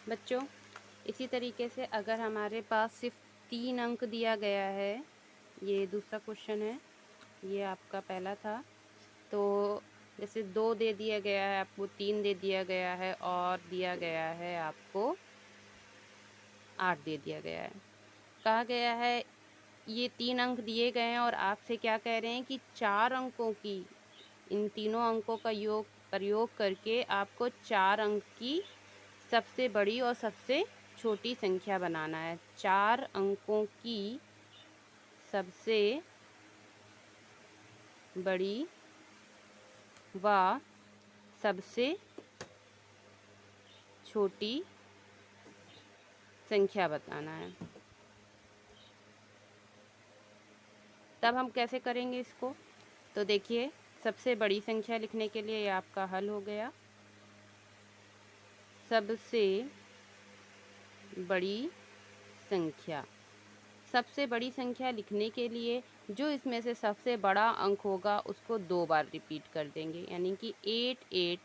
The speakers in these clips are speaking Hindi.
बच्चों, इसी तरीके से अगर हमारे पास सिर्फ 3 अंक दिया गया है, ये दूसरा क्वेश्चन है, ये आपका पहला था। तो जैसे 2 दे दिया गया है आपको, 3 दे दिया गया है और दिया गया है आपको 8 दे दिया गया है। कहा गया है ये 3 अंक दिए गए हैं और आपसे क्या कह रहे हैं कि 4 अंकों की, इन तीनों अंकों का प्रयोग करके आपको 4 अंक की सबसे बड़ी और सबसे छोटी संख्या बनाना है। 4 अंकों की सबसे बड़ी व सबसे छोटी संख्या बताना है। तब हम कैसे करेंगे इसको? तो देखिए, सबसे बड़ी संख्या लिखने के लिए ये आपका हल हो गया। सबसे बड़ी संख्या, सबसे बड़ी संख्या लिखने के लिए जो इसमें से सबसे बड़ा अंक होगा उसको 2 बार रिपीट कर देंगे, यानी कि 8 8,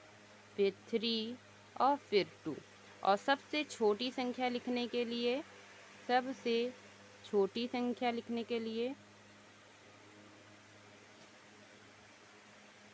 फिर 3 और फिर 2। और सबसे छोटी संख्या लिखने के लिए, सबसे छोटी संख्या लिखने के लिए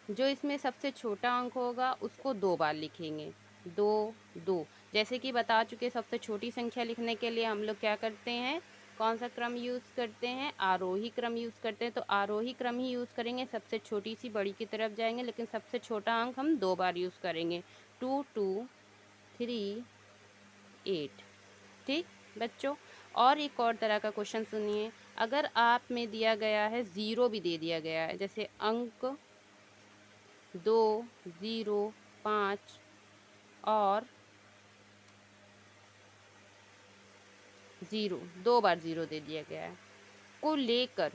जो इसमें सबसे छोटा अंक होगा उसको 2 बार लिखेंगे, 2 2। जैसे कि बता चुके, सबसे छोटी संख्या लिखने के लिए हम लोग क्या करते हैं, कौन सा क्रम यूज़ करते हैं, आरोही क्रम यूज़ करते हैं। तो आरोही क्रम ही यूज़ करेंगे, सबसे छोटी सी बड़ी की तरफ जाएंगे, लेकिन सबसे छोटा अंक हम 2 बार यूज़ करेंगे, 2 2 3 8। ठीक बच्चों, और एक और तरह का क्वेश्चन सुनिए। अगर आप में दिया गया है 0 भी दे दिया गया है, जैसे अंक 2 0 5 और 0, 2 बार 0 दे दिया गया है, को लेकर,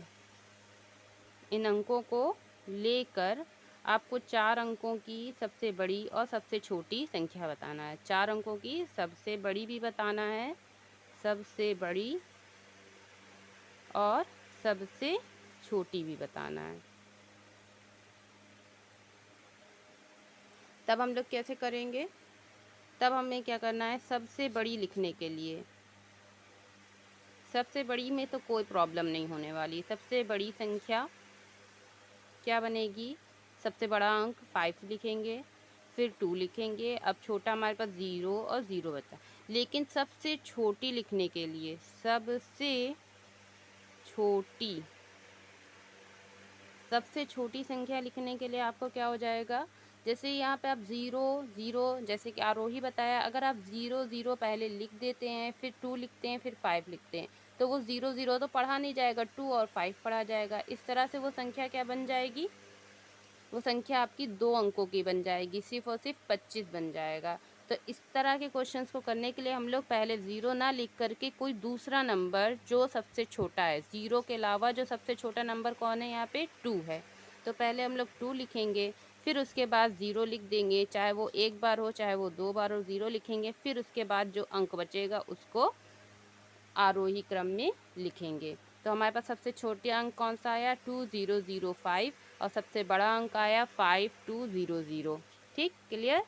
इन अंकों को लेकर आपको 4 अंकों की सबसे बड़ी और सबसे छोटी संख्या बताना है। 4 अंकों की सबसे बड़ी भी बताना है, सबसे बड़ी और सबसे छोटी भी बताना है। तब हम लोग कैसे करेंगे? तब हमें क्या करना है, सबसे बड़ी लिखने के लिए, सबसे बड़ी में तो कोई प्रॉब्लम नहीं होने वाली। सबसे बड़ी संख्या क्या बनेगी, सबसे बड़ा अंक 5 लिखेंगे, फिर 2 लिखेंगे। अब छोटा हमारे पास 0 और 0 बचा, लेकिन सबसे छोटी लिखने के लिए, सबसे छोटी, सबसे छोटी संख्या लिखने के लिए आपको क्या हो जाएगा, जैसे यहाँ पे आप 0 0, जैसे कि आरोही बताया, अगर आप 0 0 पहले लिख देते हैं, फिर 2 लिखते हैं, फिर 5 लिखते हैं, तो वो 0 0 तो पढ़ा नहीं जाएगा, 2 और 5 पढ़ा जाएगा। इस तरह से वो संख्या क्या बन जाएगी, वो संख्या आपकी 2 अंकों की बन जाएगी, सिर्फ और सिर्फ 25 बन जाएगा। तो इस तरह के क्वेश्चंस को करने के लिए हम लोग पहले 0 ना लिख करके कोई दूसरा नंबर जो सबसे छोटा है, 0 के अलावा जो सबसे छोटा नंबर कौन है, यहाँ पे 2 है, तो पहले हम लोग 2 लिखेंगे, फिर उसके बाद 0 लिख देंगे, चाहे वो एक बार हो चाहे वो 2 बार हो, 0 लिखेंगे, फिर उसके बाद जो अंक बचेगा उसको आरोही क्रम में लिखेंगे। तो हमारे पास सबसे छोटे अंक कौन सा आया, 2005, और सबसे बड़ा अंक आया 5200। ठीक, क्लियर?